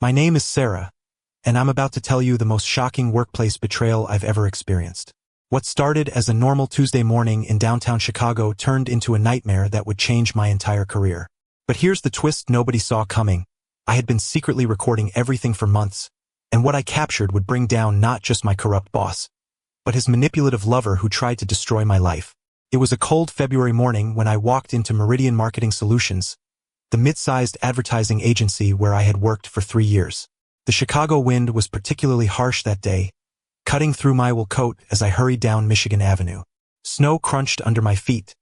My name is Sarah, and I'm about to tell you the most shocking workplace betrayal I've ever experienced. What started as a normal Tuesday morning in downtown Chicago turned into a nightmare that would change my entire career. But here's the twist nobody saw coming. I had been secretly recording everything for months, and what I captured would bring down not just my corrupt boss, but his manipulative lover who tried to destroy my life. It was a cold February morning when I walked into Meridian Marketing Solutions, the mid-sized advertising agency where I had worked for 3 years. The Chicago wind was particularly harsh that day, cutting through my wool coat as I hurried down Michigan Avenue. Snow crunched under my feet,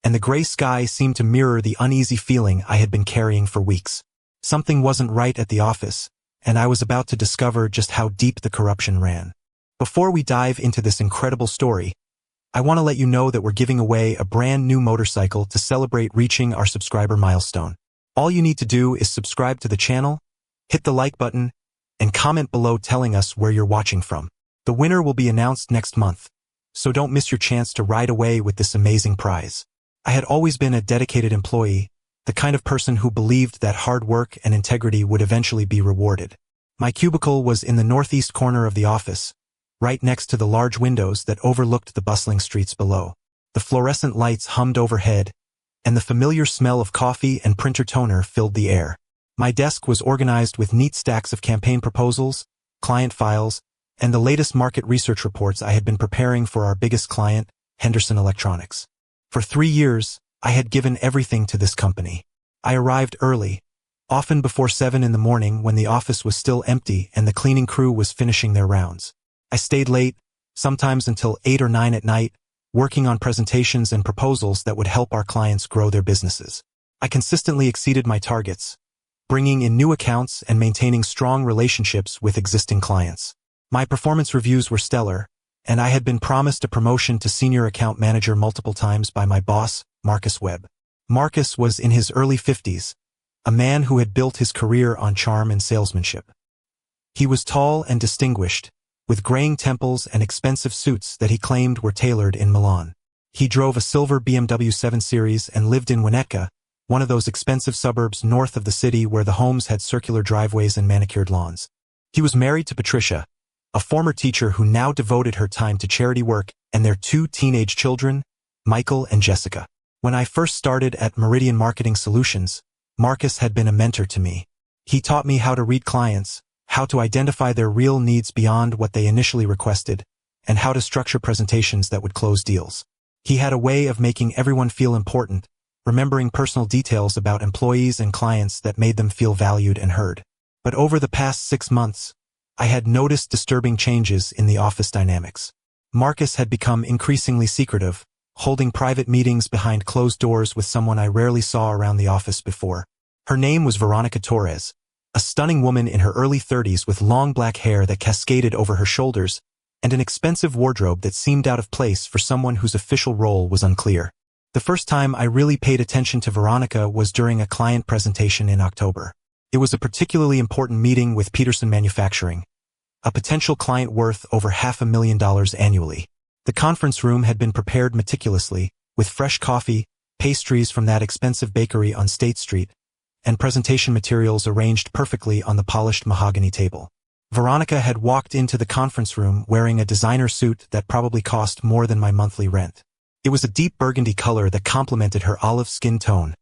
and the gray sky seemed to mirror the uneasy feeling I had been carrying for weeks. Something wasn't right at the office, and I was about to discover just how deep the corruption ran. Before we dive into this incredible story, I want to let you know that we're giving away a brand new motorcycle to celebrate reaching our subscriber milestone. All you need to do is subscribe to the channel, hit the like button, and comment below telling us where you're watching from. The winner will be announced next month, so don't miss your chance to ride away with this amazing prize. I had always been a dedicated employee, the kind of person who believed that hard work and integrity would eventually be rewarded. My cubicle was in the northeast corner of the office, right next to the large windows that overlooked the bustling streets below. The fluorescent lights hummed overhead, and the familiar smell of coffee and printer toner filled the air. My desk was organized with neat stacks of campaign proposals, client files, and the latest market research reports I had been preparing for our biggest client, Henderson Electronics. For 3 years, I had given everything to this company. I arrived early, often before 7 in the morning when the office was still empty and the cleaning crew was finishing their rounds. I stayed late, sometimes until 8 or 9 at night, working on presentations and proposals that would help our clients grow their businesses. I consistently exceeded my targets, bringing in new accounts and maintaining strong relationships with existing clients. My performance reviews were stellar, and I had been promised a promotion to senior account manager multiple times by my boss, Marcus Webb. Marcus was in his early 50s, a man who had built his career on charm and salesmanship. He was tall and distinguished, with graying temples and expensive suits that he claimed were tailored in Milan. He drove a silver BMW 7 Series and lived in Winnetka, one of those expensive suburbs north of the city where the homes had circular driveways and manicured lawns. He was married to Patricia, a former teacher who now devoted her time to charity work, and their 2 teenage children, Michael and Jessica. When I first started at Meridian Marketing Solutions, Marcus had been a mentor to me. He taught me how to read clients, how to identify their real needs beyond what they initially requested, and how to structure presentations that would close deals. He had a way of making everyone feel important, remembering personal details about employees and clients that made them feel valued and heard. But over the past 6 months, I had noticed disturbing changes in the office dynamics. Marcus had become increasingly secretive, holding private meetings behind closed doors with someone I rarely saw around the office before. Her name was Veronica Torres, a stunning woman in her early 30s with long black hair that cascaded over her shoulders and an expensive wardrobe that seemed out of place for someone whose official role was unclear. The first time I really paid attention to Veronica was during a client presentation in October. It was a particularly important meeting with Peterson Manufacturing, a potential client worth over $500,000 annually. The conference room had been prepared meticulously, with fresh coffee, pastries from that expensive bakery on State Street, and presentation materials arranged perfectly on the polished mahogany table. Veronica had walked into the conference room wearing a designer suit that probably cost more than my monthly rent. It was a deep burgundy color that complemented her olive skin tone,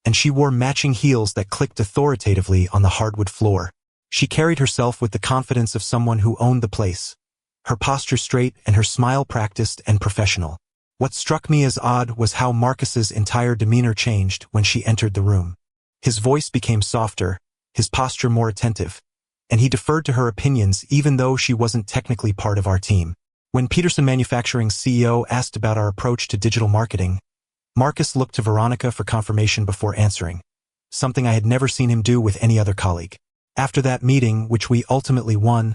and she wore matching heels that clicked authoritatively on the hardwood floor. She carried herself with the confidence of someone who owned the place, her posture straight and her smile practiced and professional. What struck me as odd was how Marcus's entire demeanor changed when she entered the room. His voice became softer, his posture more attentive, and he deferred to her opinions even though she wasn't technically part of our team. When Peterson Manufacturing's CEO asked about our approach to digital marketing, Marcus looked to Veronica for confirmation before answering, something I had never seen him do with any other colleague. After that meeting, which we ultimately won,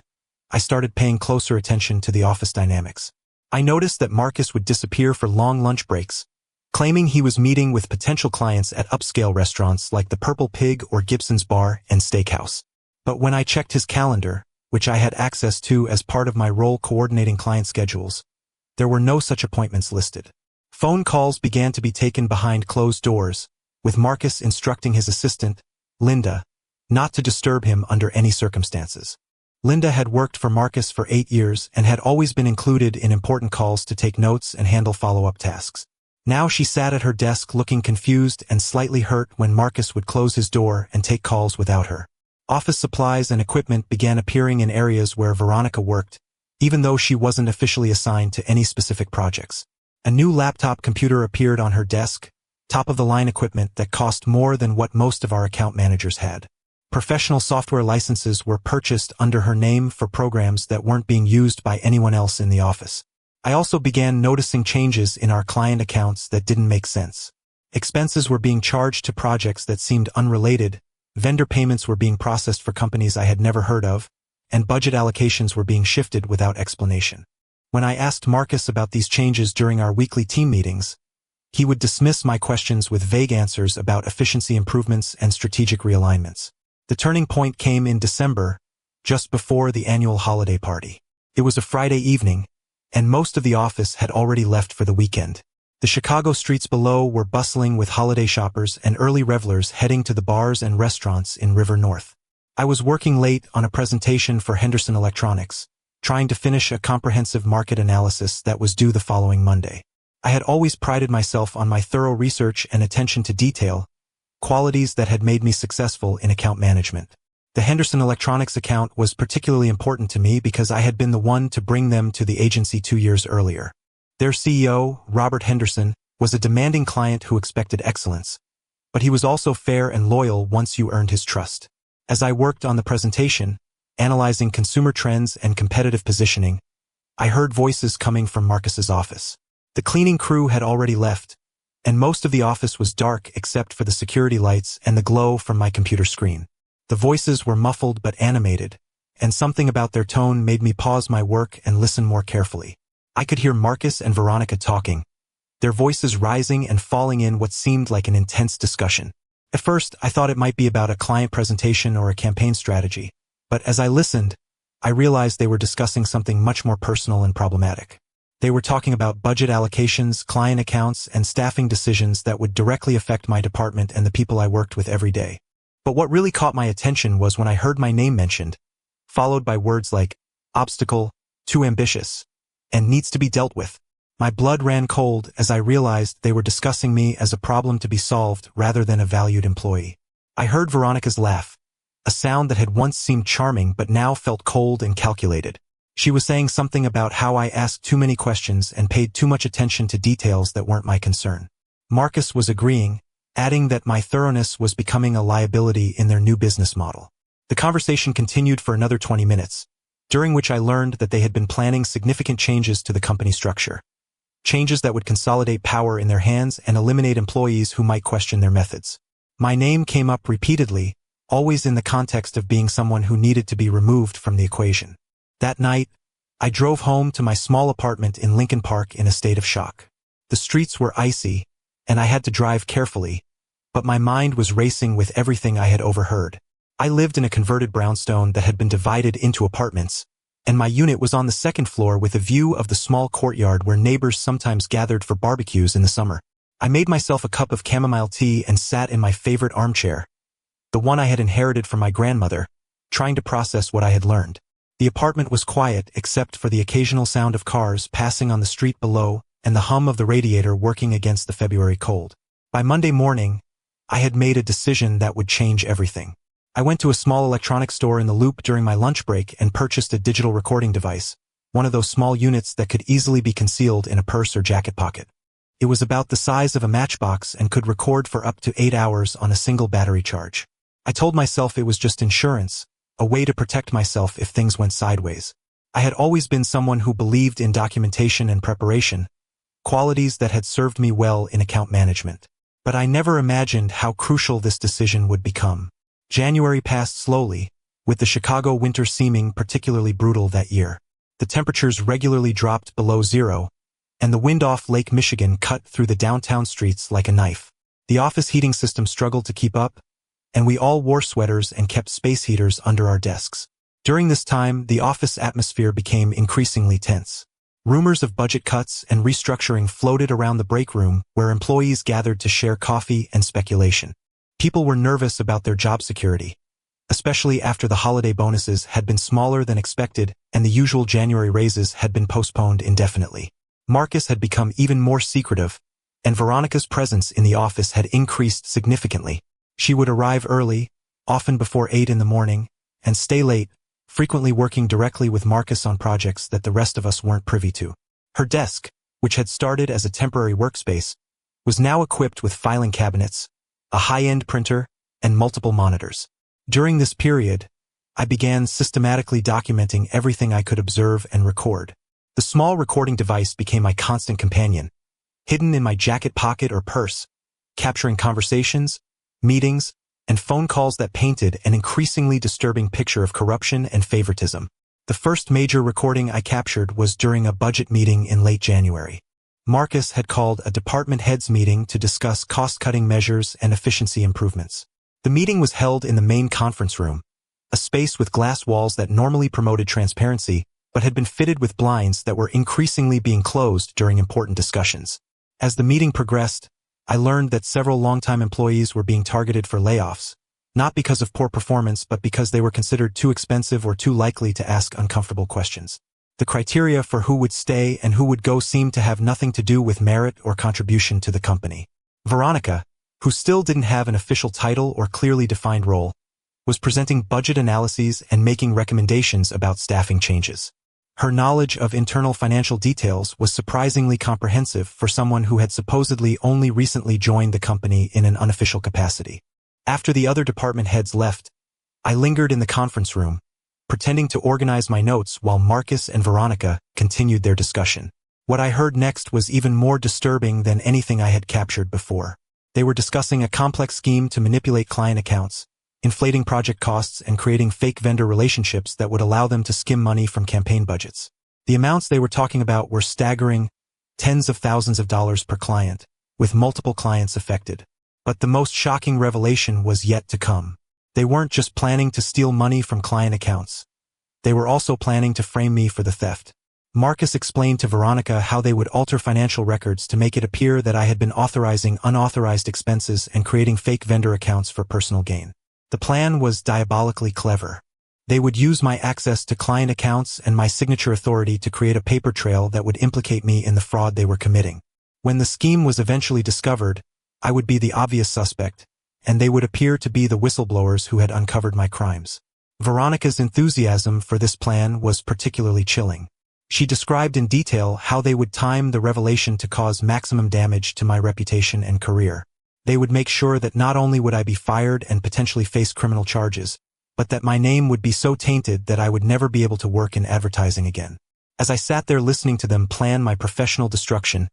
I started paying closer attention to the office dynamics. I noticed that Marcus would disappear for long lunch breaks, claiming he was meeting with potential clients at upscale restaurants like the Purple Pig or Gibson's Bar and Steakhouse. But when I checked his calendar, which I had access to as part of my role coordinating client schedules, there were no such appointments listed. Phone calls began to be taken behind closed doors, with Marcus instructing his assistant, Linda, not to disturb him under any circumstances. Linda had worked for Marcus for 8 years and had always been included in important calls to take notes and handle follow-up tasks. Now she sat at her desk looking confused and slightly hurt when Marcus would close his door and take calls without her. Office supplies and equipment began appearing in areas where Veronica worked, even though she wasn't officially assigned to any specific projects. A new laptop computer appeared on her desk, top-of-the-line equipment that cost more than what most of our account managers had. Professional software licenses were purchased under her name for programs that weren't being used by anyone else in the office. I also began noticing changes in our client accounts that didn't make sense. Expenses were being charged to projects that seemed unrelated, vendor payments were being processed for companies I had never heard of, and budget allocations were being shifted without explanation. When I asked Marcus about these changes during our weekly team meetings, he would dismiss my questions with vague answers about efficiency improvements and strategic realignments. The turning point came in December, just before the annual holiday party. It was a Friday evening, and most of the office had already left for the weekend. The Chicago streets below were bustling with holiday shoppers and early revelers heading to the bars and restaurants in River North. I was working late on a presentation for Henderson Electronics, trying to finish a comprehensive market analysis that was due the following Monday. I had always prided myself on my thorough research and attention to detail, qualities that had made me successful in account management. The Henderson Electronics account was particularly important to me because I had been the one to bring them to the agency 2 years earlier. Their CEO, Robert Henderson, was a demanding client who expected excellence, but he was also fair and loyal once you earned his trust. As I worked on the presentation, analyzing consumer trends and competitive positioning, I heard voices coming from Marcus's office. The cleaning crew had already left, and most of the office was dark except for the security lights and the glow from my computer screen. The voices were muffled but animated, and something about their tone made me pause my work and listen more carefully. I could hear Marcus and Veronica talking, their voices rising and falling in what seemed like an intense discussion. At first, I thought it might be about a client presentation or a campaign strategy, but as I listened, I realized they were discussing something much more personal and problematic. They were talking about budget allocations, client accounts, and staffing decisions that would directly affect my department and the people I worked with every day. But what really caught my attention was when I heard my name mentioned, followed by words like obstacle, too ambitious, and needs to be dealt with. My blood ran cold as I realized they were discussing me as a problem to be solved rather than a valued employee. I heard Veronica's laugh, a sound that had once seemed charming but now felt cold and calculated. She was saying something about how I asked too many questions and paid too much attention to details that weren't my concern. Marcus was agreeing, adding that my thoroughness was becoming a liability in their new business model. The conversation continued for another 20 minutes, during which I learned that they had been planning significant changes to the company structure. Changes that would consolidate power in their hands and eliminate employees who might question their methods. My name came up repeatedly, always in the context of being someone who needed to be removed from the equation. That night, I drove home to my small apartment in Lincoln Park in a state of shock. The streets were icy, and I had to drive carefully, but my mind was racing with everything I had overheard. I lived in a converted brownstone that had been divided into apartments, and my unit was on the second floor with a view of the small courtyard where neighbors sometimes gathered for barbecues in the summer. I made myself a cup of chamomile tea and sat in my favorite armchair, the one I had inherited from my grandmother, trying to process what I had learned. The apartment was quiet except for the occasional sound of cars passing on the street below and the hum of the radiator working against the February cold. By Monday morning, I had made a decision that would change everything. I went to a small electronics store in the Loop during my lunch break and purchased a digital recording device, one of those small units that could easily be concealed in a purse or jacket pocket. It was about the size of a matchbox and could record for up to 8 hours on a single battery charge. I told myself it was just insurance, a way to protect myself if things went sideways. I had always been someone who believed in documentation and preparation, qualities that had served me well in account management. But I never imagined how crucial this decision would become. January passed slowly, with the Chicago winter seeming particularly brutal that year. The temperatures regularly dropped below zero, and the wind off Lake Michigan cut through the downtown streets like a knife. The office heating system struggled to keep up, and we all wore sweaters and kept space heaters under our desks. During this time, the office atmosphere became increasingly tense. Rumors of budget cuts and restructuring floated around the break room where employees gathered to share coffee and speculation. People were nervous about their job security, especially after the holiday bonuses had been smaller than expected and the usual January raises had been postponed indefinitely. Marcus had become even more secretive, and Veronica's presence in the office had increased significantly. She would arrive early, often before 8 in the morning, and stay late, frequently working directly with Marcus on projects that the rest of us weren't privy to. Her desk, which had started as a temporary workspace, was now equipped with filing cabinets, a high-end printer, and multiple monitors. During this period, I began systematically documenting everything I could observe and record. The small recording device became my constant companion, hidden in my jacket pocket or purse, capturing conversations, meetings, and phone calls that painted an increasingly disturbing picture of corruption and favoritism. The first major recording I captured was during a budget meeting in late January. Marcus had called a department heads meeting to discuss cost-cutting measures and efficiency improvements. The meeting was held in the main conference room, a space with glass walls that normally promoted transparency, but had been fitted with blinds that were increasingly being closed during important discussions. As the meeting progressed, I learned that several longtime employees were being targeted for layoffs, not because of poor performance but because they were considered too expensive or too likely to ask uncomfortable questions. The criteria for who would stay and who would go seemed to have nothing to do with merit or contribution to the company. Veronica, who still didn't have an official title or clearly defined role, was presenting budget analyses and making recommendations about staffing changes. Her knowledge of internal financial details was surprisingly comprehensive for someone who had supposedly only recently joined the company in an unofficial capacity. After the other department heads left, I lingered in the conference room, pretending to organize my notes while Marcus and Veronica continued their discussion. What I heard next was even more disturbing than anything I had captured before. They were discussing a complex scheme to manipulate client accounts, inflating project costs and creating fake vendor relationships that would allow them to skim money from campaign budgets. The amounts they were talking about were staggering, tens of thousands of dollars per client, with multiple clients affected. But the most shocking revelation was yet to come. They weren't just planning to steal money from client accounts. They were also planning to frame me for the theft. Marcus explained to Veronica how they would alter financial records to make it appear that I had been authorizing unauthorized expenses and creating fake vendor accounts for personal gain. The plan was diabolically clever. They would use my access to client accounts and my signature authority to create a paper trail that would implicate me in the fraud they were committing. When the scheme was eventually discovered, I would be the obvious suspect, and they would appear to be the whistleblowers who had uncovered my crimes. Veronica's enthusiasm for this plan was particularly chilling. She described in detail how they would time the revelation to cause maximum damage to my reputation and career. They would make sure that not only would I be fired and potentially face criminal charges, but that my name would be so tainted that I would never be able to work in advertising again. As I sat there listening to them plan my professional destruction,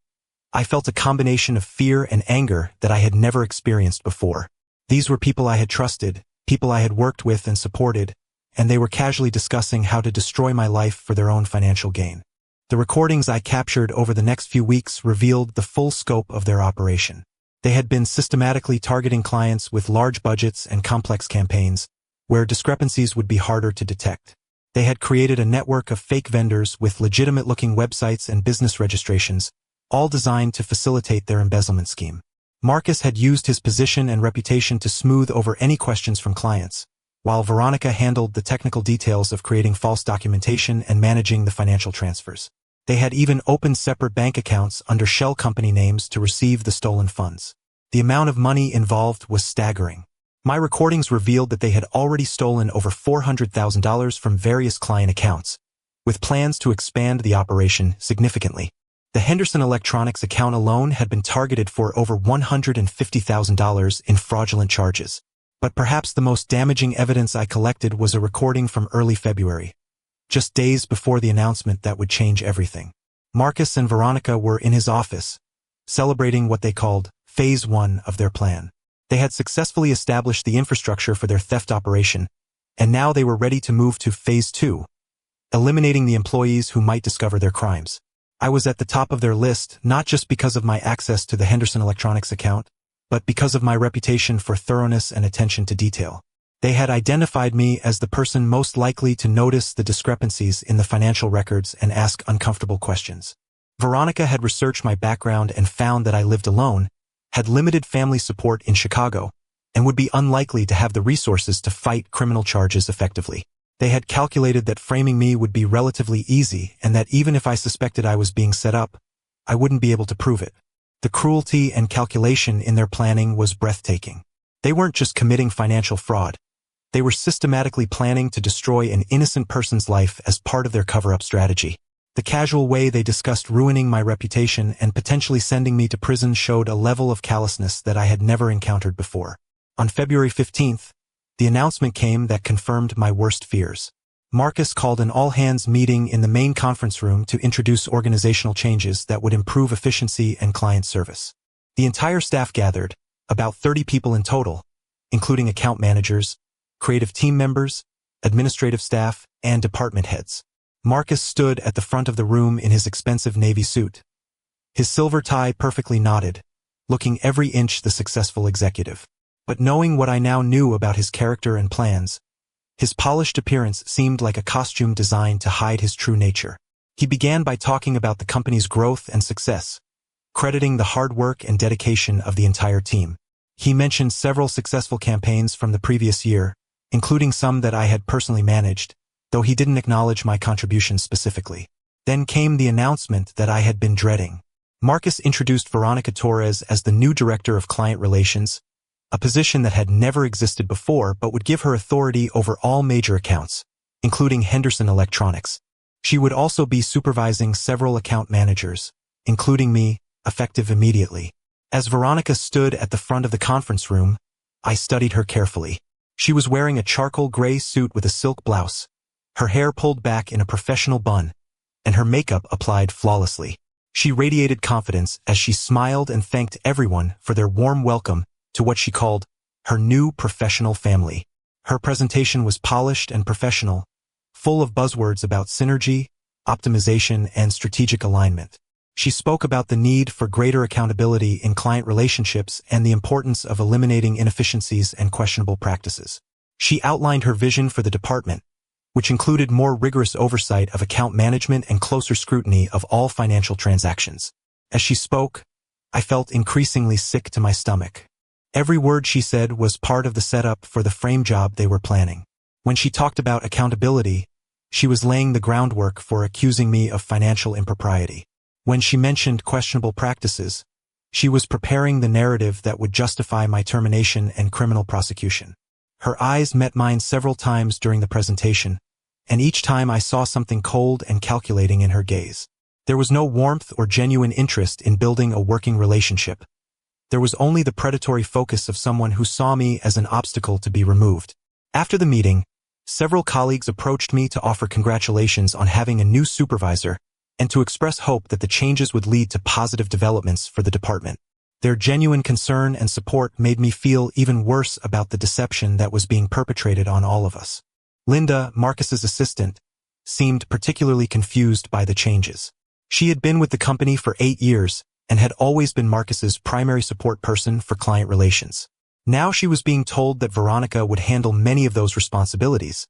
I felt a combination of fear and anger that I had never experienced before. These were people I had trusted, people I had worked with and supported, and they were casually discussing how to destroy my life for their own financial gain. The recordings I captured over the next few weeks revealed the full scope of their operation. They had been systematically targeting clients with large budgets and complex campaigns, where discrepancies would be harder to detect. They had created a network of fake vendors with legitimate-looking websites and business registrations, all designed to facilitate their embezzlement scheme. Marcus had used his position and reputation to smooth over any questions from clients, while Veronica handled the technical details of creating false documentation and managing the financial transfers. They had even opened separate bank accounts under shell company names to receive the stolen funds. The amount of money involved was staggering. My recordings revealed that they had already stolen over $400,000 from various client accounts, with plans to expand the operation significantly. The Henderson Electronics account alone had been targeted for over $150,000 in fraudulent charges. But perhaps the most damaging evidence I collected was a recording from early February, just days before the announcement that would change everything. Marcus and Veronica were in his office, celebrating what they called Phase 1 of their plan. They had successfully established the infrastructure for their theft operation, and now they were ready to move to Phase 2, eliminating the employees who might discover their crimes. I was at the top of their list not just because of my access to the Henderson Electronics account, but because of my reputation for thoroughness and attention to detail. They had identified me as the person most likely to notice the discrepancies in the financial records and ask uncomfortable questions. Veronica had researched my background and found that I lived alone, had limited family support in Chicago, and would be unlikely to have the resources to fight criminal charges effectively. They had calculated that framing me would be relatively easy and that even if I suspected I was being set up, I wouldn't be able to prove it. The cruelty and calculation in their planning was breathtaking. They weren't just committing financial fraud. They were systematically planning to destroy an innocent person's life as part of their cover-up strategy. The casual way they discussed ruining my reputation and potentially sending me to prison showed a level of callousness that I had never encountered before. On February 15th, the announcement came that confirmed my worst fears. Marcus called an all-hands meeting in the main conference room to introduce organizational changes that would improve efficiency and client service. The entire staff gathered, about 30 people in total, including account managers, creative team members, administrative staff, and department heads. Marcus stood at the front of the room in his expensive navy suit, his silver tie perfectly knotted, looking every inch the successful executive. But knowing what I now knew about his character and plans, his polished appearance seemed like a costume designed to hide his true nature. He began by talking about the company's growth and success, crediting the hard work and dedication of the entire team. He mentioned several successful campaigns from the previous year, including some that I had personally managed, though he didn't acknowledge my contributions specifically. Then came the announcement that I had been dreading. Marcus introduced Veronica Torres as the new Director of Client Relations, a position that had never existed before but would give her authority over all major accounts, including Henderson Electronics. She would also be supervising several account managers, including me, effective immediately. As Veronica stood at the front of the conference room, I studied her carefully. She was wearing a charcoal gray suit with a silk blouse, her hair pulled back in a professional bun, and her makeup applied flawlessly. She radiated confidence as she smiled and thanked everyone for their warm welcome to what she called her new professional family. Her presentation was polished and professional, full of buzzwords about synergy, optimization, and strategic alignment. She spoke about the need for greater accountability in client relationships and the importance of eliminating inefficiencies and questionable practices. She outlined her vision for the department, which included more rigorous oversight of account management and closer scrutiny of all financial transactions. As she spoke, I felt increasingly sick to my stomach. Every word she said was part of the setup for the frame job they were planning. When she talked about accountability, she was laying the groundwork for accusing me of financial impropriety. When she mentioned questionable practices, she was preparing the narrative that would justify my termination and criminal prosecution. Her eyes met mine several times during the presentation, and each time I saw something cold and calculating in her gaze. There was no warmth or genuine interest in building a working relationship. There was only the predatory focus of someone who saw me as an obstacle to be removed. After the meeting, several colleagues approached me to offer congratulations on having a new supervisor and to express hope that the changes would lead to positive developments for the department. Their genuine concern and support made me feel even worse about the deception that was being perpetrated on all of us. Linda, Marcus's assistant, seemed particularly confused by the changes. She had been with the company for 8 years and had always been Marcus's primary support person for client relations. Now she was being told that Veronica would handle many of those responsibilities,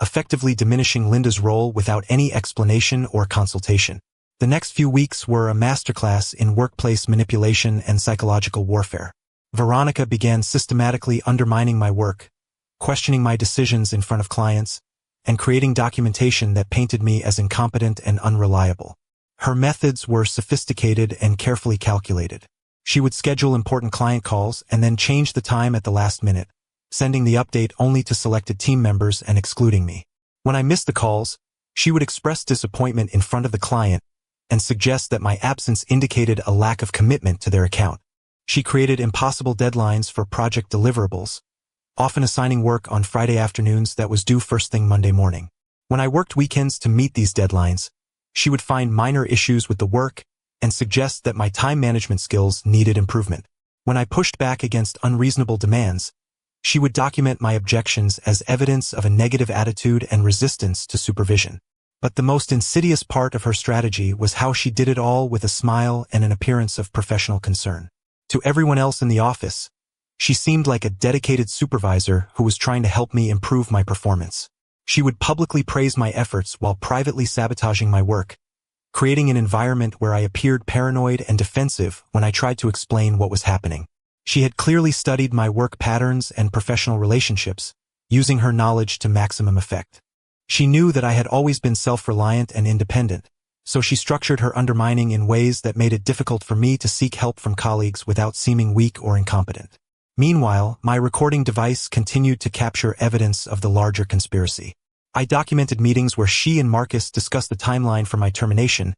effectively diminishing Linda's role without any explanation or consultation. The next few weeks were a masterclass in workplace manipulation and psychological warfare. Veronica began systematically undermining my work, questioning my decisions in front of clients, and creating documentation that painted me as incompetent and unreliable. Her methods were sophisticated and carefully calculated. She would schedule important client calls and then change the time at the last minute, sending the update only to selected team members and excluding me. When I missed the calls, she would express disappointment in front of the client and suggest that my absence indicated a lack of commitment to their account. She created impossible deadlines for project deliverables, often assigning work on Friday afternoons that was due first thing Monday morning. When I worked weekends to meet these deadlines, she would find minor issues with the work and suggest that my time management skills needed improvement. When I pushed back against unreasonable demands, she would document my objections as evidence of a negative attitude and resistance to supervision. But the most insidious part of her strategy was how she did it all with a smile and an appearance of professional concern. To everyone else in the office, she seemed like a dedicated supervisor who was trying to help me improve my performance. She would publicly praise my efforts while privately sabotaging my work, creating an environment where I appeared paranoid and defensive when I tried to explain what was happening. She had clearly studied my work patterns and professional relationships, using her knowledge to maximum effect. She knew that I had always been self-reliant and independent, so she structured her undermining in ways that made it difficult for me to seek help from colleagues without seeming weak or incompetent. Meanwhile, my recording device continued to capture evidence of the larger conspiracy. I documented meetings where she and Marcus discussed the timeline for my termination,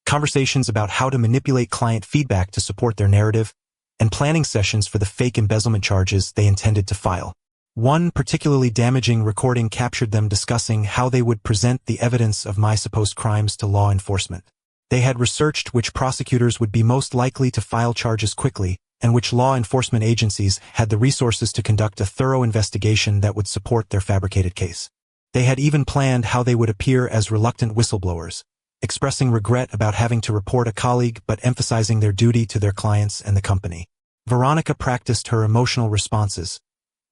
conversations about how to manipulate client feedback to support their narrative, and planning sessions for the fake embezzlement charges they intended to file. One particularly damaging recording captured them discussing how they would present the evidence of my supposed crimes to law enforcement. They had researched which prosecutors would be most likely to file charges quickly, and which law enforcement agencies had the resources to conduct a thorough investigation that would support their fabricated case. They had even planned how they would appear as reluctant whistleblowers, expressing regret about having to report a colleague but emphasizing their duty to their clients and the company. Veronica practiced her emotional responses,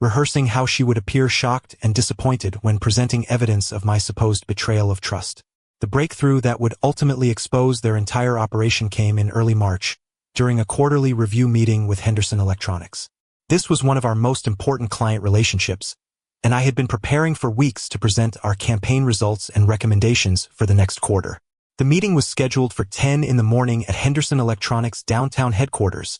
rehearsing how she would appear shocked and disappointed when presenting evidence of my supposed betrayal of trust. The breakthrough that would ultimately expose their entire operation came in early March, during a quarterly review meeting with Henderson Electronics. This was one of our most important client relationships, and I had been preparing for weeks to present our campaign results and recommendations for the next quarter. The meeting was scheduled for 10 in the morning at Henderson Electronics' downtown headquarters,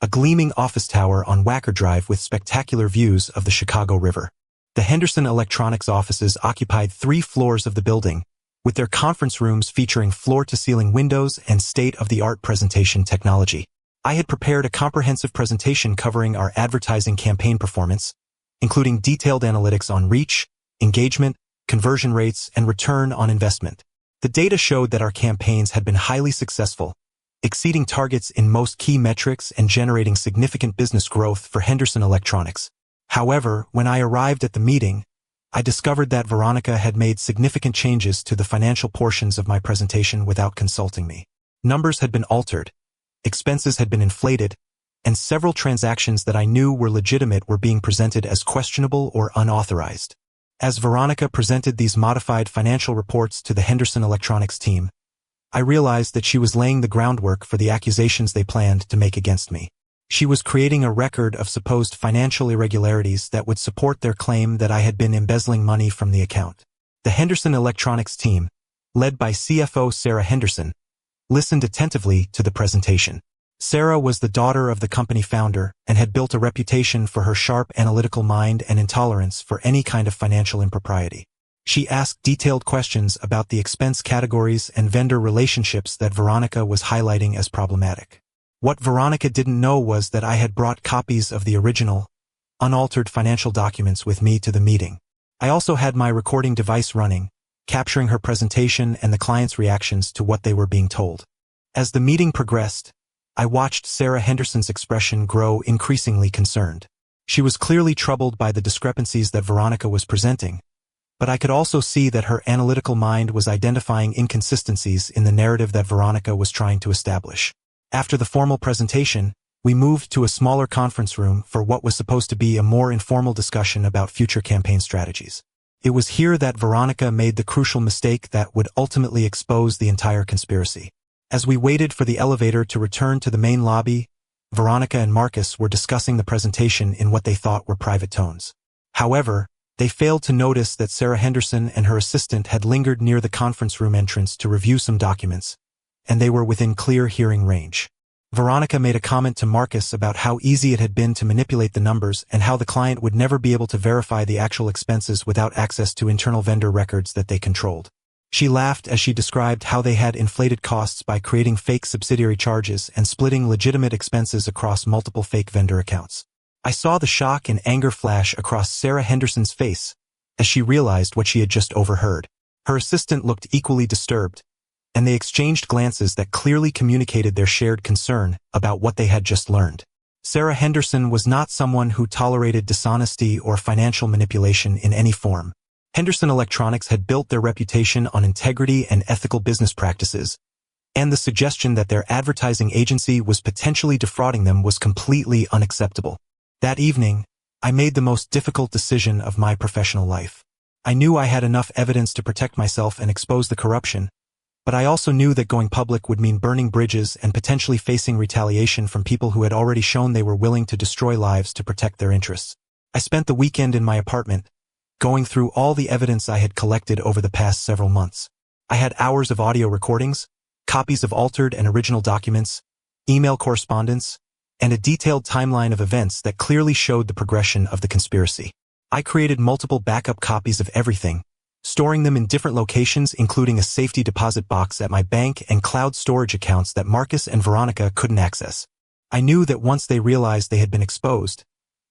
a gleaming office tower on Wacker Drive with spectacular views of the Chicago River. The Henderson Electronics offices occupied 3 floors of the building, with their conference rooms featuring floor-to-ceiling windows and state-of-the-art presentation technology. I had prepared a comprehensive presentation covering our advertising campaign performance, including detailed analytics on reach, engagement, conversion rates, and return on investment. The data showed that our campaigns had been highly successful, exceeding targets in most key metrics and generating significant business growth for Henderson Electronics. However, when I arrived at the meeting, I discovered that Veronica had made significant changes to the financial portions of my presentation without consulting me. Numbers had been altered, expenses had been inflated, and several transactions that I knew were legitimate were being presented as questionable or unauthorized. As Veronica presented these modified financial reports to the Henderson Electronics team, I realized that she was laying the groundwork for the accusations they planned to make against me. She was creating a record of supposed financial irregularities that would support their claim that I had been embezzling money from the account. The Henderson Electronics team, led by CFO Sarah Henderson, listened attentively to the presentation. Sarah was the daughter of the company founder and had built a reputation for her sharp analytical mind and intolerance for any kind of financial impropriety. She asked detailed questions about the expense categories and vendor relationships that Veronica was highlighting as problematic. What Veronica didn't know was that I had brought copies of the original, unaltered financial documents with me to the meeting. I also had my recording device running, capturing her presentation and the client's reactions to what they were being told. As the meeting progressed, I watched Sarah Henderson's expression grow increasingly concerned. She was clearly troubled by the discrepancies that Veronica was presenting, but I could also see that her analytical mind was identifying inconsistencies in the narrative that Veronica was trying to establish. After the formal presentation, we moved to a smaller conference room for what was supposed to be a more informal discussion about future campaign strategies. It was here that Veronica made the crucial mistake that would ultimately expose the entire conspiracy. As we waited for the elevator to return to the main lobby, Veronica and Marcus were discussing the presentation in what they thought were private tones. However, they failed to notice that Sarah Henderson and her assistant had lingered near the conference room entrance to review some documents, and they were within clear hearing range. Veronica made a comment to Marcus about how easy it had been to manipulate the numbers and how the client would never be able to verify the actual expenses without access to internal vendor records that they controlled. She laughed as she described how they had inflated costs by creating fake subsidiary charges and splitting legitimate expenses across multiple fake vendor accounts. I saw the shock and anger flash across Sarah Henderson's face as she realized what she had just overheard. Her assistant looked equally disturbed, and they exchanged glances that clearly communicated their shared concern about what they had just learned. Sarah Henderson was not someone who tolerated dishonesty or financial manipulation in any form. Henderson Electronics had built their reputation on integrity and ethical business practices, and the suggestion that their advertising agency was potentially defrauding them was completely unacceptable. That evening, I made the most difficult decision of my professional life. I knew I had enough evidence to protect myself and expose the corruption, But I also knew that going public would mean burning bridges and potentially facing retaliation from people who had already shown they were willing to destroy lives to protect their interests. I spent the weekend in my apartment, going through all the evidence I had collected over the past several months. I had hours of audio recordings, copies of altered and original documents, email correspondence, and a detailed timeline of events that clearly showed the progression of the conspiracy. I created multiple backup copies of everything, storing them in different locations, including a safety deposit box at my bank and cloud storage accounts that Marcus and Veronica couldn't access. I knew that once they realized they had been exposed,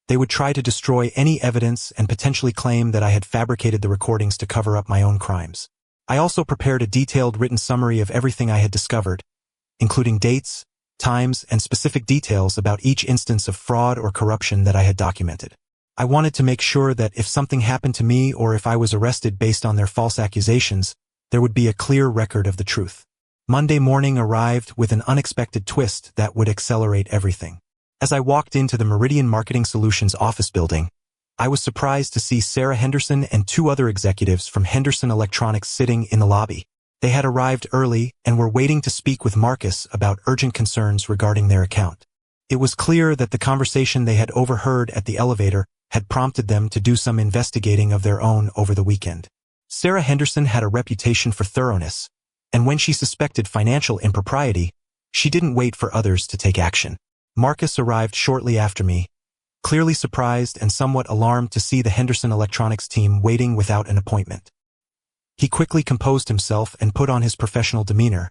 they would try to destroy any evidence and potentially claim that I had fabricated the recordings to cover up my own crimes. I also prepared a detailed written summary of everything I had discovered, including dates, times, and specific details about each instance of fraud or corruption that I had documented. I wanted to make sure that if something happened to me or if I was arrested based on their false accusations, there would be a clear record of the truth. Monday morning arrived with an unexpected twist that would accelerate everything. As I walked into the Meridian Marketing Solutions office building, I was surprised to see Sarah Henderson and two other executives from Henderson Electronics sitting in the lobby. They had arrived early and were waiting to speak with Marcus about urgent concerns regarding their account. It was clear that the conversation they had overheard at the elevator had prompted them to do some investigating of their own over the weekend. Sarah Henderson had a reputation for thoroughness, and when she suspected financial impropriety, she didn't wait for others to take action. Marcus arrived shortly after me, clearly surprised and somewhat alarmed to see the Henderson Electronics team waiting without an appointment. He quickly composed himself and put on his professional demeanor,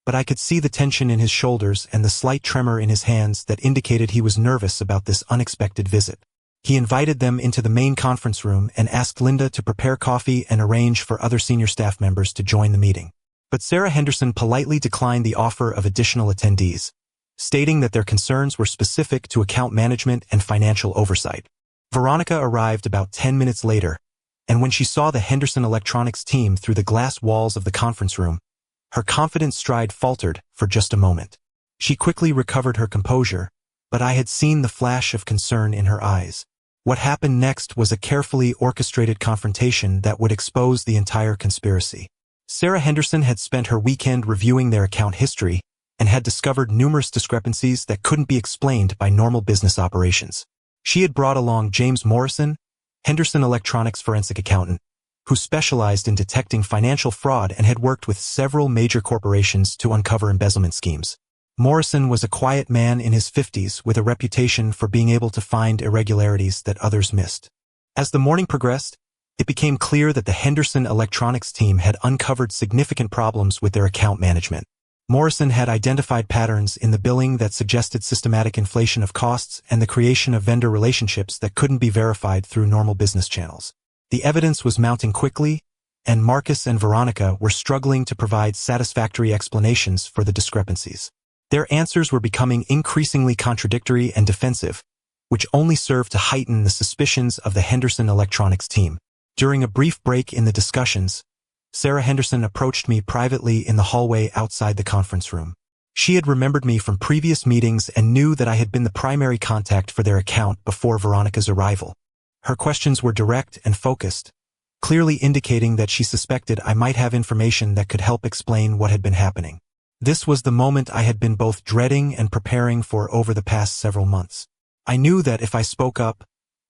but I could see the tension in his shoulders and the slight tremor in his hands that indicated he was nervous about this unexpected visit. He invited them into the main conference room and asked Linda to prepare coffee and arrange for other senior staff members to join the meeting. But Sarah Henderson politely declined the offer of additional attendees, stating that their concerns were specific to account management and financial oversight. Veronica arrived about 10 minutes later, and when she saw the Henderson Electronics team through the glass walls of the conference room, her confident stride faltered for just a moment. She quickly recovered her composure, but I had seen the flash of concern in her eyes. What happened next was a carefully orchestrated confrontation that would expose the entire conspiracy. Sarah Henderson had spent her weekend reviewing their account history and had discovered numerous discrepancies that couldn't be explained by normal business operations. She had brought along James Morrison, Henderson Electronics forensic accountant, who specialized in detecting financial fraud and had worked with several major corporations to uncover embezzlement schemes. Morrison was a quiet man in his 50s with a reputation for being able to find irregularities that others missed. As the morning progressed, it became clear that the Henderson Electronics team had uncovered significant problems with their account management. Morrison had identified patterns in the billing that suggested systematic inflation of costs and the creation of vendor relationships that couldn't be verified through normal business channels. The evidence was mounting quickly, and Marcus and Veronica were struggling to provide satisfactory explanations for the discrepancies. Their answers were becoming increasingly contradictory and defensive, which only served to heighten the suspicions of the Henderson Electronics team. During a brief break in the discussions, Sarah Henderson approached me privately in the hallway outside the conference room. She had remembered me from previous meetings and knew that I had been the primary contact for their account before Veronica's arrival. Her questions were direct and focused, clearly indicating that she suspected I might have information that could help explain what had been happening. This was the moment I had been both dreading and preparing for over the past several months. I knew that if I spoke up,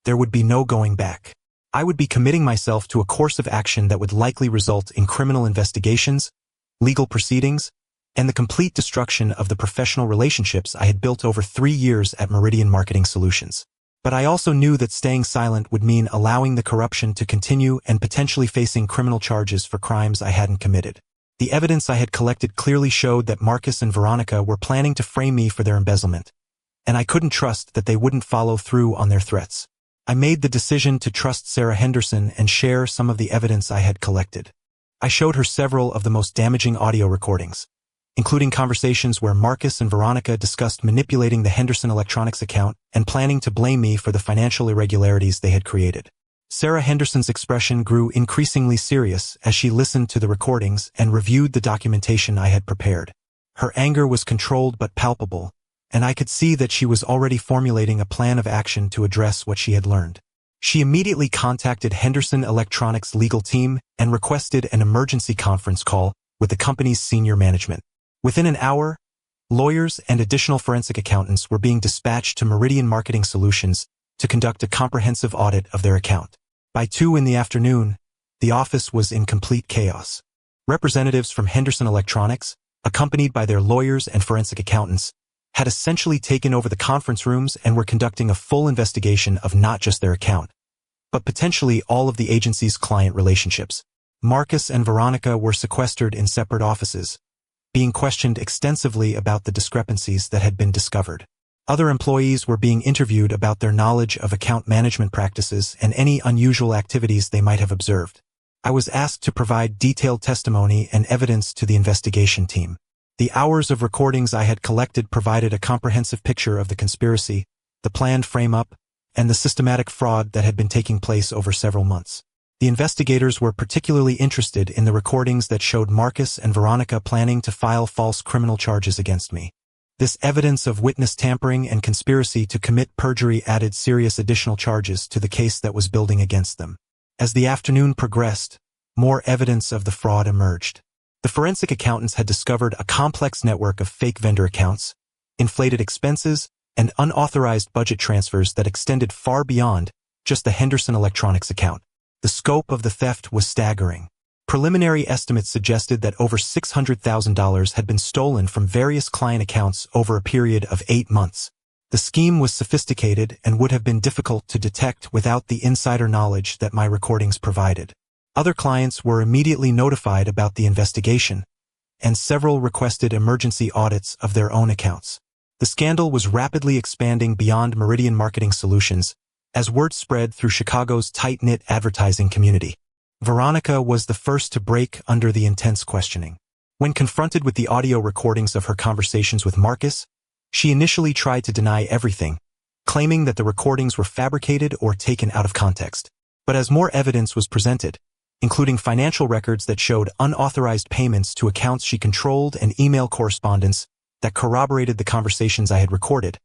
there would be no going back. I would be committing myself to a course of action that would likely result in criminal investigations, legal proceedings, and the complete destruction of the professional relationships I had built over 3 years at Meridian Marketing Solutions. But I also knew that staying silent would mean allowing the corruption to continue and potentially facing criminal charges for crimes I hadn't committed. The evidence I had collected clearly showed that Marcus and Veronica were planning to frame me for their embezzlement, and I couldn't trust that they wouldn't follow through on their threats. I made the decision to trust Sarah Henderson and share some of the evidence I had collected. I showed her several of the most damaging audio recordings, including conversations where Marcus and Veronica discussed manipulating the Henderson Electronics account and planning to blame me for the financial irregularities they had created. Sarah Henderson's expression grew increasingly serious as she listened to the recordings and reviewed the documentation I had prepared. Her anger was controlled but palpable, and I could see that she was already formulating a plan of action to address what she had learned. She immediately contacted Henderson Electronics' legal team and requested an emergency conference call with the company's senior management. Within an hour, lawyers and additional forensic accountants were being dispatched to Meridian Marketing Solutions to conduct a comprehensive audit of their account. By 2 in the afternoon, the office was in complete chaos. Representatives from Henderson Electronics, accompanied by their lawyers and forensic accountants, had essentially taken over the conference rooms and were conducting a full investigation of not just their account, but potentially all of the agency's client relationships. Marcus and Veronica were sequestered in separate offices, being questioned extensively about the discrepancies that had been discovered. Other employees were being interviewed about their knowledge of account management practices and any unusual activities they might have observed. I was asked to provide detailed testimony and evidence to the investigation team. The hours of recordings I had collected provided a comprehensive picture of the conspiracy, the planned frame-up, and the systematic fraud that had been taking place over several months. The investigators were particularly interested in the recordings that showed Marcus and Veronica planning to file false criminal charges against me. This evidence of witness tampering and conspiracy to commit perjury added serious additional charges to the case that was building against them. As the afternoon progressed, more evidence of the fraud emerged. The forensic accountants had discovered a complex network of fake vendor accounts, inflated expenses, and unauthorized budget transfers that extended far beyond just the Henderson Electronics account. The scope of the theft was staggering. Preliminary estimates suggested that over $600,000 had been stolen from various client accounts over a period of 8 months. The scheme was sophisticated and would have been difficult to detect without the insider knowledge that my recordings provided. Other clients were immediately notified about the investigation, and several requested emergency audits of their own accounts. The scandal was rapidly expanding beyond Meridian Marketing Solutions as word spread through Chicago's tight-knit advertising community. Veronica was the first to break under the intense questioning. When confronted with the audio recordings of her conversations with Marcus, she initially tried to deny everything, claiming that the recordings were fabricated or taken out of context. But as more evidence was presented, including financial records that showed unauthorized payments to accounts she controlled and email correspondence that corroborated the conversations I had recorded,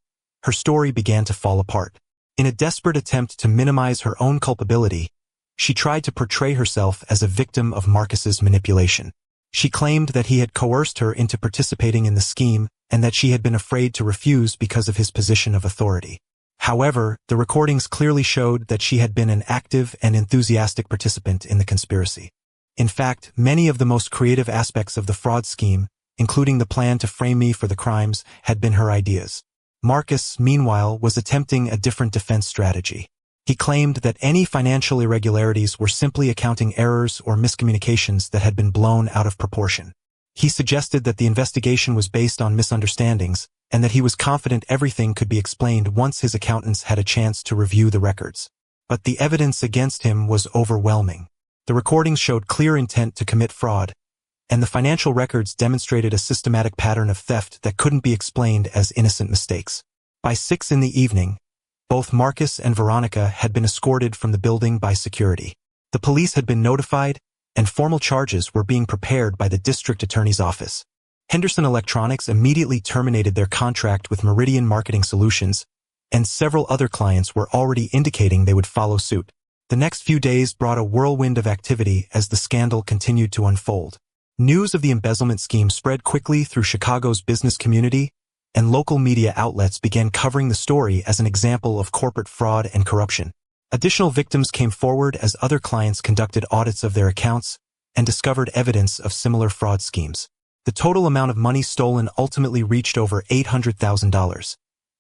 her story began to fall apart. In a desperate attempt to minimize her own culpability, she tried to portray herself as a victim of Marcus's manipulation. She claimed that he had coerced her into participating in the scheme and that she had been afraid to refuse because of his position of authority. However, the recordings clearly showed that she had been an active and enthusiastic participant in the conspiracy. In fact, many of the most creative aspects of the fraud scheme, including the plan to frame me for the crimes, had been her ideas. Marcus, meanwhile, was attempting a different defense strategy. He claimed that any financial irregularities were simply accounting errors or miscommunications that had been blown out of proportion. He suggested that the investigation was based on misunderstandings, and that he was confident everything could be explained once his accountants had a chance to review the records. But the evidence against him was overwhelming. The recordings showed clear intent to commit fraud, and the financial records demonstrated a systematic pattern of theft that couldn't be explained as innocent mistakes. By 6 in the evening, both Marcus and Veronica had been escorted from the building by security. The police had been notified, and formal charges were being prepared by the district attorney's office. Henderson Electronics immediately terminated their contract with Meridian Marketing Solutions, and several other clients were already indicating they would follow suit. The next few days brought a whirlwind of activity as the scandal continued to unfold. News of the embezzlement scheme spread quickly through Chicago's business community, and local media outlets began covering the story as an example of corporate fraud and corruption. Additional victims came forward as other clients conducted audits of their accounts and discovered evidence of similar fraud schemes. The total amount of money stolen ultimately reached over $800,000,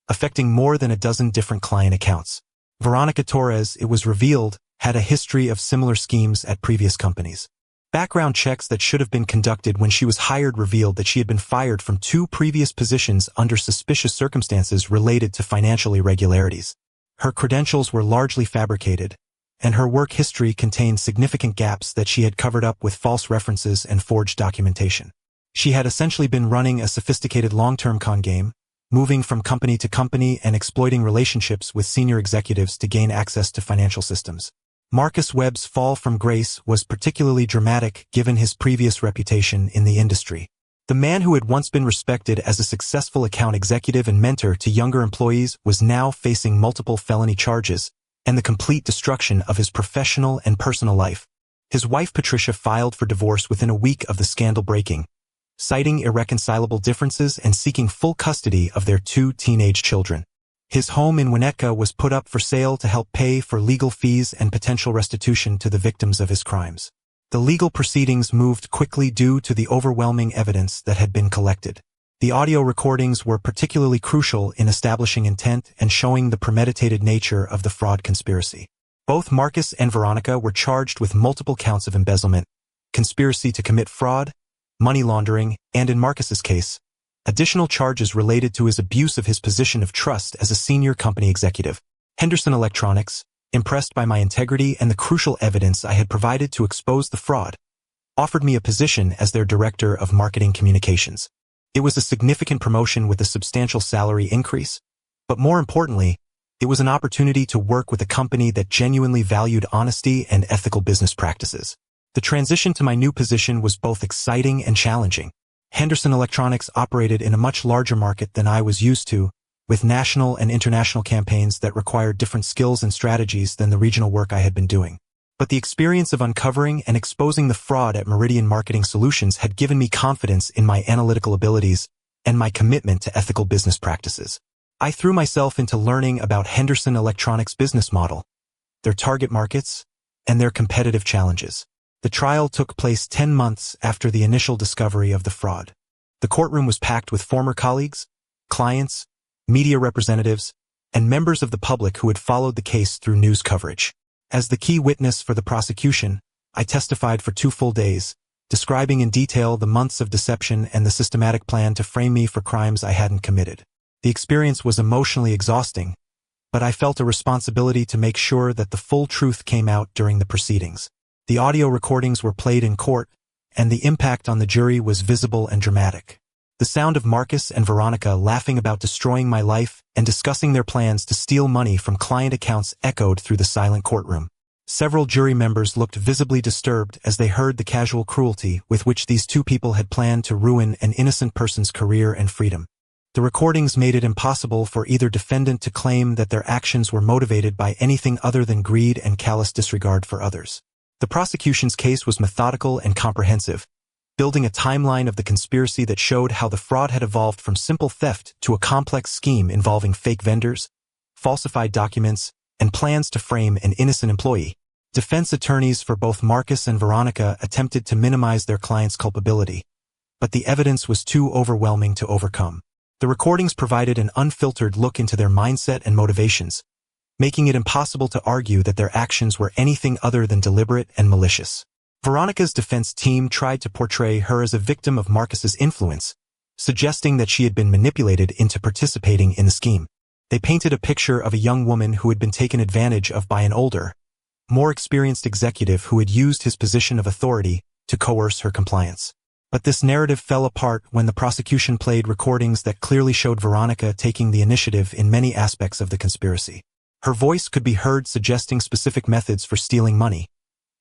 affecting more than a dozen different client accounts. Veronica Torres, it was revealed, had a history of similar schemes at previous companies. Background checks that should have been conducted when she was hired revealed that she had been fired from 2 previous positions under suspicious circumstances related to financial irregularities. Her credentials were largely fabricated, and her work history contained significant gaps that she had covered up with false references and forged documentation. She had essentially been running a sophisticated long-term con game, moving from company to company and exploiting relationships with senior executives to gain access to financial systems. Marcus Webb's fall from grace was particularly dramatic given his previous reputation in the industry. The man who had once been respected as a successful account executive and mentor to younger employees was now facing multiple felony charges and the complete destruction of his professional and personal life. His wife Patricia filed for divorce within a week of the scandal breaking, citing irreconcilable differences and seeking full custody of their 2 teenage children. His home in Winnetka was put up for sale to help pay for legal fees and potential restitution to the victims of his crimes. The legal proceedings moved quickly due to the overwhelming evidence that had been collected. The audio recordings were particularly crucial in establishing intent and showing the premeditated nature of the fraud conspiracy. Both Marcus and Veronica were charged with multiple counts of embezzlement, conspiracy to commit fraud, money laundering, and in Marcus's case, additional charges related to his abuse of his position of trust as a senior company executive. Henderson Electronics, impressed by my integrity and the crucial evidence I had provided to expose the fraud, offered me a position as their director of marketing communications. It was a significant promotion with a substantial salary increase, but more importantly, it was an opportunity to work with a company that genuinely valued honesty and ethical business practices. The transition to my new position was both exciting and challenging. Henderson Electronics operated in a much larger market than I was used to, with national and international campaigns that required different skills and strategies than the regional work I had been doing. But the experience of uncovering and exposing the fraud at Meridian Marketing Solutions had given me confidence in my analytical abilities and my commitment to ethical business practices. I threw myself into learning about Henderson Electronics' business model, their target markets, and their competitive challenges. The trial took place 10 months after the initial discovery of the fraud. The courtroom was packed with former colleagues, clients, media representatives, and members of the public who had followed the case through news coverage. As the key witness for the prosecution, I testified for 2 full days, describing in detail the months of deception and the systematic plan to frame me for crimes I hadn't committed. The experience was emotionally exhausting, but I felt a responsibility to make sure that the full truth came out during the proceedings. The audio recordings were played in court, and the impact on the jury was visible and dramatic. The sound of Marcus and Veronica laughing about destroying my life and discussing their plans to steal money from client accounts echoed through the silent courtroom. Several jury members looked visibly disturbed as they heard the casual cruelty with which these 2 people had planned to ruin an innocent person's career and freedom. The recordings made it impossible for either defendant to claim that their actions were motivated by anything other than greed and callous disregard for others. The prosecution's case was methodical and comprehensive, building a timeline of the conspiracy that showed how the fraud had evolved from simple theft to a complex scheme involving fake vendors, falsified documents, and plans to frame an innocent employee. Defense attorneys for both Marcus and Veronica attempted to minimize their client's culpability, but the evidence was too overwhelming to overcome. The recordings provided an unfiltered look into their mindset and motivations, making it impossible to argue that their actions were anything other than deliberate and malicious. Veronica's defense team tried to portray her as a victim of Marcus's influence, suggesting that she had been manipulated into participating in the scheme. They painted a picture of a young woman who had been taken advantage of by an older, more experienced executive who had used his position of authority to coerce her compliance. But this narrative fell apart when the prosecution played recordings that clearly showed Veronica taking the initiative in many aspects of the conspiracy. Her voice could be heard suggesting specific methods for stealing money,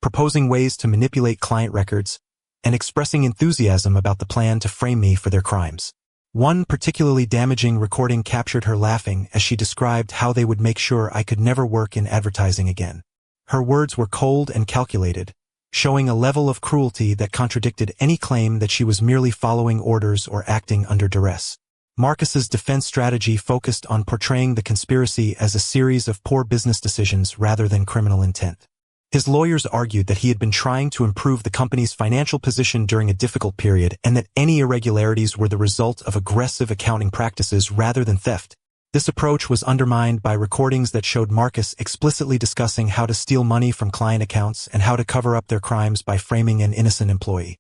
proposing ways to manipulate client records, and expressing enthusiasm about the plan to frame me for their crimes. One particularly damaging recording captured her laughing as she described how they would make sure I could never work in advertising again. Her words were cold and calculated, showing a level of cruelty that contradicted any claim that she was merely following orders or acting under duress. Marcus's defense strategy focused on portraying the conspiracy as a series of poor business decisions rather than criminal intent. His lawyers argued that he had been trying to improve the company's financial position during a difficult period and that any irregularities were the result of aggressive accounting practices rather than theft. This approach was undermined by recordings that showed Marcus explicitly discussing how to steal money from client accounts and how to cover up their crimes by framing an innocent employee.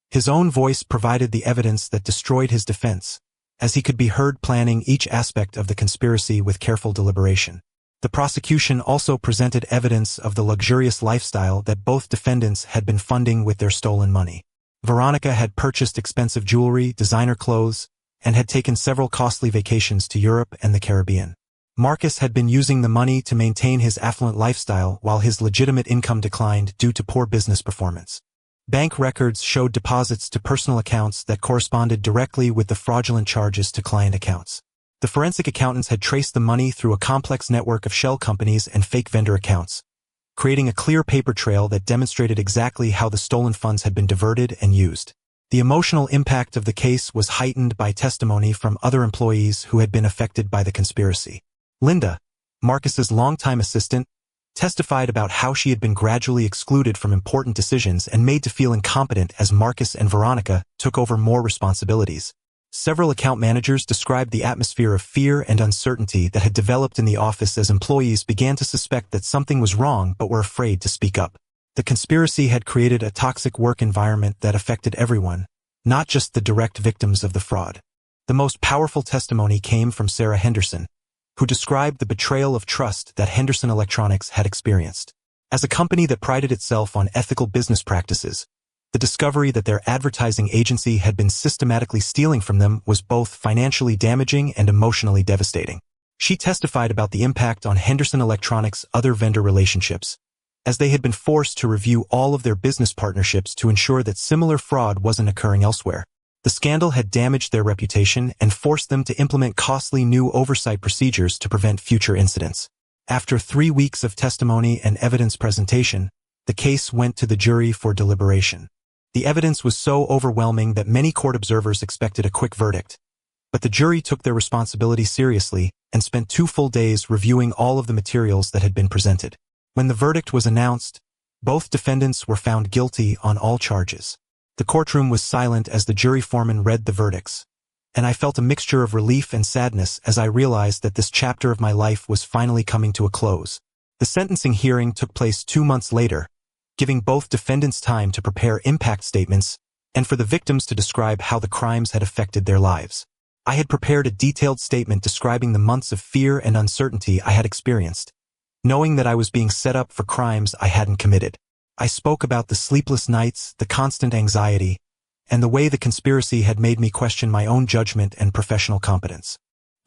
His own voice provided the evidence that destroyed his defense, as he could be heard planning each aspect of the conspiracy with careful deliberation. The prosecution also presented evidence of the luxurious lifestyle that both defendants had been funding with their stolen money. Veronica had purchased expensive jewelry, designer clothes, and had taken several costly vacations to Europe and the Caribbean. Marcus had been using the money to maintain his affluent lifestyle while his legitimate income declined due to poor business performance. Bank records showed deposits to personal accounts that corresponded directly with the fraudulent charges to client accounts. The forensic accountants had traced the money through a complex network of shell companies and fake vendor accounts, creating a clear paper trail that demonstrated exactly how the stolen funds had been diverted and used. The emotional impact of the case was heightened by testimony from other employees who had been affected by the conspiracy. Linda, Marcus's longtime assistant, testified about how she had been gradually excluded from important decisions and made to feel incompetent as Marcus and Veronica took over more responsibilities. Several account managers described the atmosphere of fear and uncertainty that had developed in the office as employees began to suspect that something was wrong but were afraid to speak up. The conspiracy had created a toxic work environment that affected everyone, not just the direct victims of the fraud. The most powerful testimony came from Sarah Henderson, who described the betrayal of trust that Henderson Electronics had experienced. As a company that prided itself on ethical business practices, the discovery that their advertising agency had been systematically stealing from them was both financially damaging and emotionally devastating. She testified about the impact on Henderson Electronics' other vendor relationships, as they had been forced to review all of their business partnerships to ensure that similar fraud wasn't occurring elsewhere. The scandal had damaged their reputation and forced them to implement costly new oversight procedures to prevent future incidents. After 3 weeks of testimony and evidence presentation, the case went to the jury for deliberation. The evidence was so overwhelming that many court observers expected a quick verdict, but the jury took their responsibility seriously and spent 2 full days reviewing all of the materials that had been presented. When the verdict was announced, both defendants were found guilty on all charges. The courtroom was silent as the jury foreman read the verdicts, and I felt a mixture of relief and sadness as I realized that this chapter of my life was finally coming to a close. The sentencing hearing took place 2 months later, giving both defendants time to prepare impact statements and for the victims to describe how the crimes had affected their lives. I had prepared a detailed statement describing the months of fear and uncertainty I had experienced, knowing that I was being set up for crimes I hadn't committed. I spoke about the sleepless nights, the constant anxiety, and the way the conspiracy had made me question my own judgment and professional competence.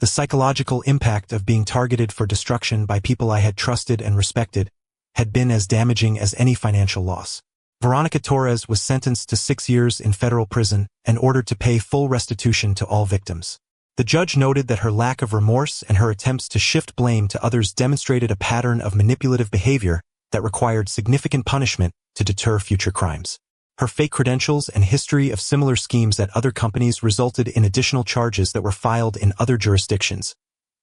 The psychological impact of being targeted for destruction by people I had trusted and respected had been as damaging as any financial loss. Veronica Torres was sentenced to 6 years in federal prison and ordered to pay full restitution to all victims. The judge noted that her lack of remorse and her attempts to shift blame to others demonstrated a pattern of manipulative behavior that required significant punishment to deter future crimes. Her fake credentials and history of similar schemes at other companies resulted in additional charges that were filed in other jurisdictions,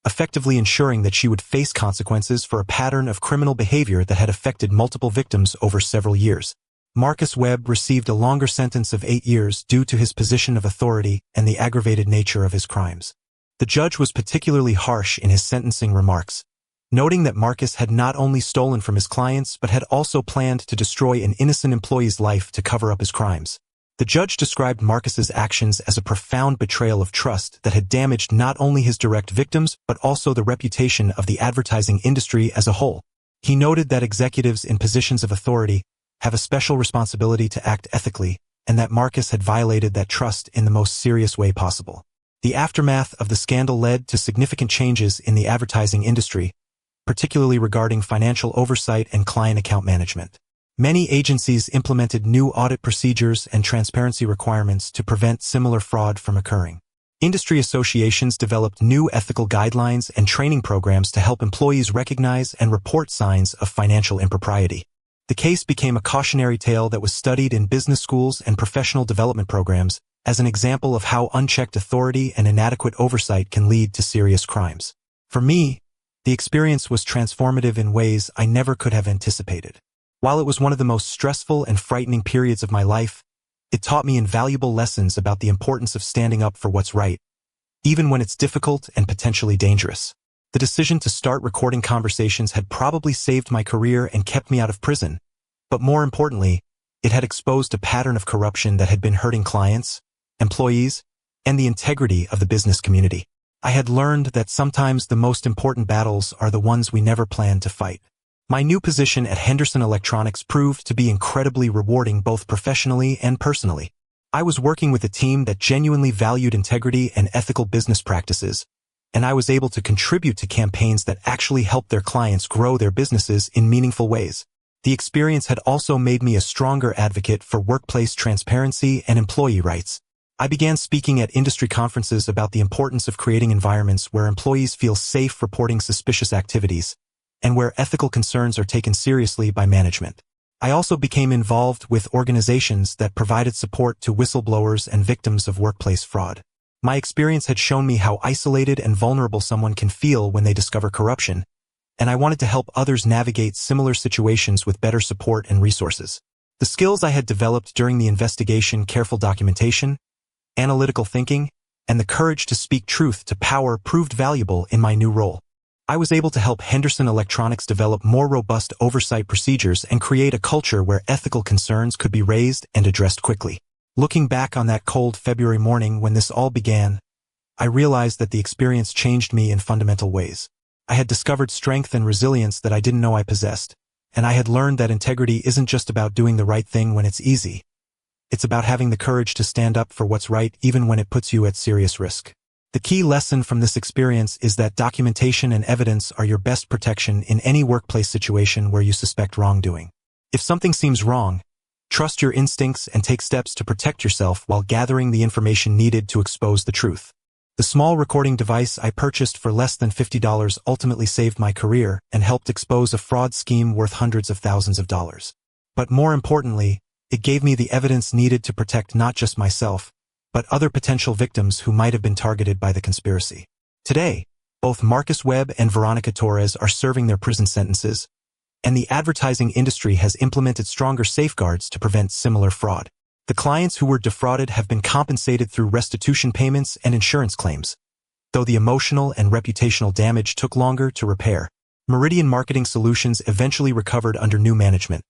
effectively ensuring that she would face consequences for a pattern of criminal behavior that had affected multiple victims over several years. Marcus Webb received a longer sentence of 8 years due to his position of authority and the aggravated nature of his crimes. The judge was particularly harsh in his sentencing remarks, noting that Marcus had not only stolen from his clients but had also planned to destroy an innocent employee's life to cover up his crimes. The judge described Marcus's actions as a profound betrayal of trust that had damaged not only his direct victims but also the reputation of the advertising industry as a whole. He noted that executives in positions of authority have a special responsibility to act ethically, and that Marcus had violated that trust in the most serious way possible. The aftermath of the scandal led to significant changes in the advertising industry, particularly regarding financial oversight and client account management. Many agencies implemented new audit procedures and transparency requirements to prevent similar fraud from occurring. Industry associations developed new ethical guidelines and training programs to help employees recognize and report signs of financial impropriety. The case became a cautionary tale that was studied in business schools and professional development programs as an example of how unchecked authority and inadequate oversight can lead to serious crimes. For me, the experience was transformative in ways I never could have anticipated. While it was one of the most stressful and frightening periods of my life, it taught me invaluable lessons about the importance of standing up for what's right, even when it's difficult and potentially dangerous. The decision to start recording conversations had probably saved my career and kept me out of prison, but more importantly, it had exposed a pattern of corruption that had been hurting clients, employees, and the integrity of the business community. I had learned that sometimes the most important battles are the ones we never planned to fight. My new position at Henderson Electronics proved to be incredibly rewarding both professionally and personally. I was working with a team that genuinely valued integrity and ethical business practices, and I was able to contribute to campaigns that actually helped their clients grow their businesses in meaningful ways. The experience had also made me a stronger advocate for workplace transparency and employee rights. I began speaking at industry conferences about the importance of creating environments where employees feel safe reporting suspicious activities, and where ethical concerns are taken seriously by management. I also became involved with organizations that provided support to whistleblowers and victims of workplace fraud. My experience had shown me how isolated and vulnerable someone can feel when they discover corruption, and I wanted to help others navigate similar situations with better support and resources. The skills I had developed during the investigation, careful documentation, analytical thinking, and the courage to speak truth to power proved valuable in my new role. I was able to help Henderson Electronics develop more robust oversight procedures and create a culture where ethical concerns could be raised and addressed quickly. Looking back on that cold February morning when this all began, I realized that the experience changed me in fundamental ways. I had discovered strength and resilience that I didn't know I possessed, and I had learned that integrity isn't just about doing the right thing when it's easy. It's about having the courage to stand up for what's right even when it puts you at serious risk. The key lesson from this experience is that documentation and evidence are your best protection in any workplace situation where you suspect wrongdoing. If something seems wrong, trust your instincts and take steps to protect yourself while gathering the information needed to expose the truth. The small recording device I purchased for less than $50 ultimately saved my career and helped expose a fraud scheme worth hundreds of thousands of dollars. But more importantly, it gave me the evidence needed to protect not just myself, but other potential victims who might have been targeted by the conspiracy. Today, both Marcus Webb and Veronica Torres are serving their prison sentences, and the advertising industry has implemented stronger safeguards to prevent similar fraud. The clients who were defrauded have been compensated through restitution payments and insurance claims, though the emotional and reputational damage took longer to repair. Meridian Marketing Solutions eventually recovered under new management,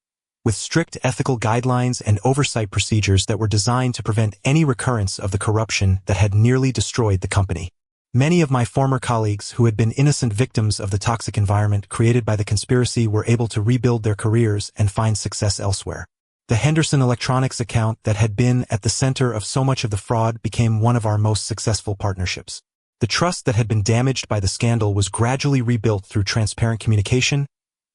with strict ethical guidelines and oversight procedures that were designed to prevent any recurrence of the corruption that had nearly destroyed the company. Many of my former colleagues who had been innocent victims of the toxic environment created by the conspiracy were able to rebuild their careers and find success elsewhere. The Henderson Electronics account that had been at the center of so much of the fraud became one of our most successful partnerships. The trust that had been damaged by the scandal was gradually rebuilt through transparent communication,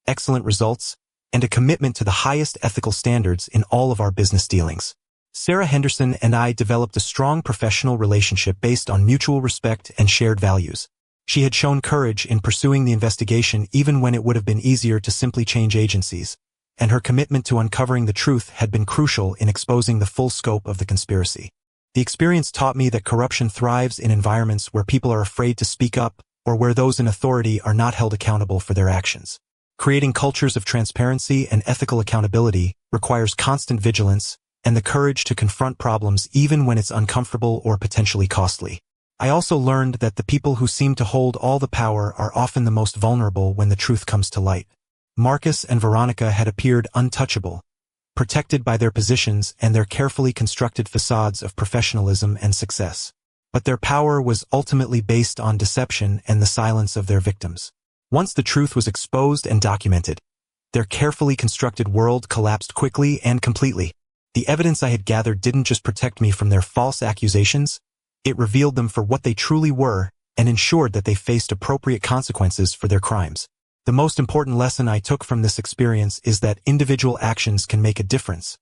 excellent results, and a commitment to the highest ethical standards in all of our business dealings. Sarah Henderson and I developed a strong professional relationship based on mutual respect and shared values. She had shown courage in pursuing the investigation even when it would have been easier to simply change agencies, and her commitment to uncovering the truth had been crucial in exposing the full scope of the conspiracy. The experience taught me that corruption thrives in environments where people are afraid to speak up or where those in authority are not held accountable for their actions. Creating cultures of transparency and ethical accountability requires constant vigilance and the courage to confront problems even when it's uncomfortable or potentially costly. I also learned that the people who seem to hold all the power are often the most vulnerable when the truth comes to light. Marcus and Veronica had appeared untouchable, protected by their positions and their carefully constructed facades of professionalism and success. But their power was ultimately based on deception and the silence of their victims. Once the truth was exposed and documented, their carefully constructed world collapsed quickly and completely. The evidence I had gathered didn't just protect me from their false accusations, it revealed them for what they truly were and ensured that they faced appropriate consequences for their crimes. The most important lesson I took from this experience is that individual actions can make a difference,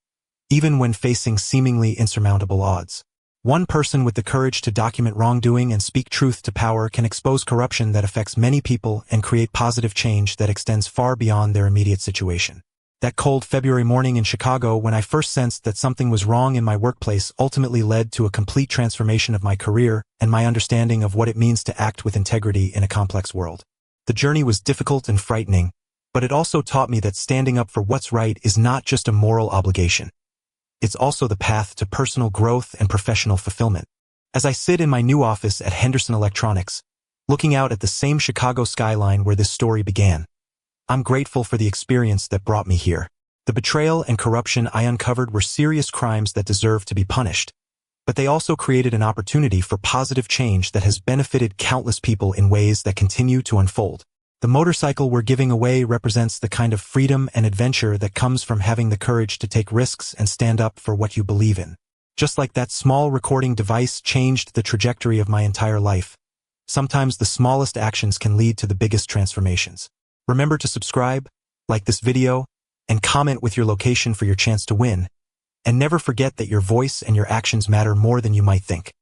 even when facing seemingly insurmountable odds. One person with the courage to document wrongdoing and speak truth to power can expose corruption that affects many people and create positive change that extends far beyond their immediate situation. That cold February morning in Chicago when I first sensed that something was wrong in my workplace ultimately led to a complete transformation of my career and my understanding of what it means to act with integrity in a complex world. The journey was difficult and frightening, but it also taught me that standing up for what's right is not just a moral obligation. It's also the path to personal growth and professional fulfillment. As I sit in my new office at Henderson Electronics, looking out at the same Chicago skyline where this story began, I'm grateful for the experience that brought me here. The betrayal and corruption I uncovered were serious crimes that deserve to be punished, but they also created an opportunity for positive change that has benefited countless people in ways that continue to unfold. The motorcycle we're giving away represents the kind of freedom and adventure that comes from having the courage to take risks and stand up for what you believe in. Just like that small recording device changed the trajectory of my entire life, sometimes the smallest actions can lead to the biggest transformations. Remember to subscribe, like this video, and comment with your location for your chance to win. And never forget that your voice and your actions matter more than you might think.